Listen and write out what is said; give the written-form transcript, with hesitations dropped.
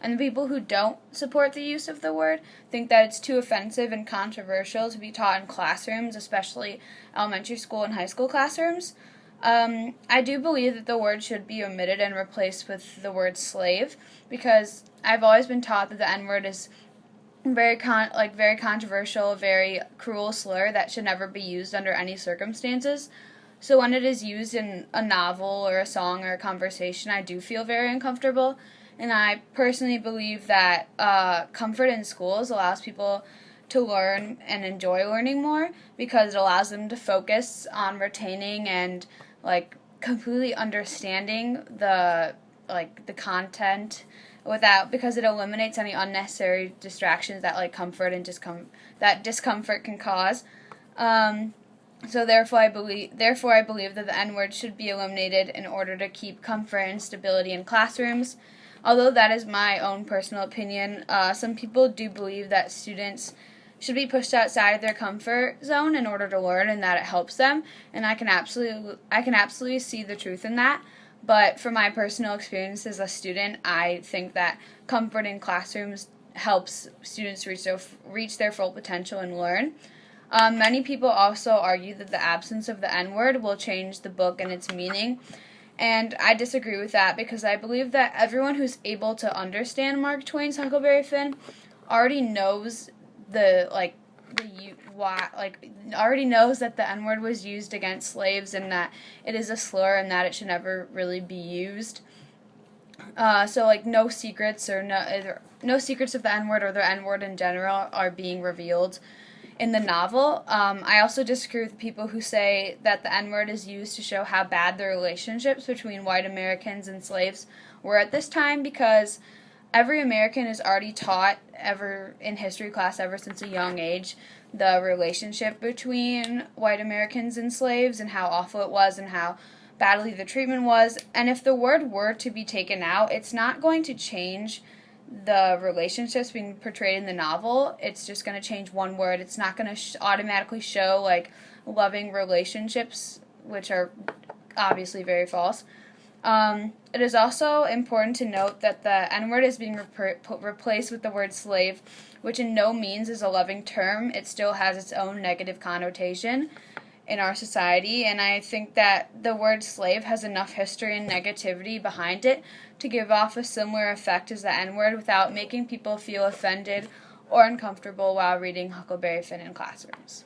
And the people who don't support the use of the word think that it's too offensive and controversial to be taught in classrooms, especially elementary school and high school classrooms. I do believe that the word should be omitted and replaced with the word slave, because I've always been taught that the N-word is very controversial, very cruel slur that should never be used under any circumstances. So when it is used in a novel or a song or a conversation, I do feel very uncomfortable. And I personally believe that comfort in schools allows people to learn and enjoy learning more, because it allows them to focus on retaining and completely understanding the content because it eliminates any unnecessary distractions that comfort and discomfort can cause. So therefore I believe that the N-word should be eliminated in order to keep comfort and stability in classrooms. Although that is my own personal opinion, some people do believe that students should be pushed outside of their comfort zone in order to learn, and that it helps them. And I can absolutely see the truth in that. But from my personal experience as a student, I think that comfort in classrooms helps students reach their full potential and learn. Many people also argue that the absence of the N-word will change the book and its meaning. And I disagree with that, because I believe that everyone who's able to understand Mark Twain's Huckleberry Finn already knows already knows that the N-word was used against slaves, and that it is a slur and that it should never really be used. So no secrets of the N-word or the N-word in general are being revealed in the novel. I also disagree with people who say that the N-word is used to show how bad the relationships between white Americans and slaves were at this time, because every American is already taught in history class ever since a young age the relationship between white Americans and slaves and how awful it was and how badly the treatment was. And if the word were to be taken out, it's not going to change the relationships being portrayed in the novel. It's just going to change one word. It's not going to automatically show loving relationships, which are obviously very false. It is also important to note that the N-word is being replaced with the word slave, which in no means is a loving term. It still has its own negative connotation in our society, and I think that the word slave has enough history and negativity behind it to give off a similar effect as the N-word without making people feel offended or uncomfortable while reading Huckleberry Finn in classrooms.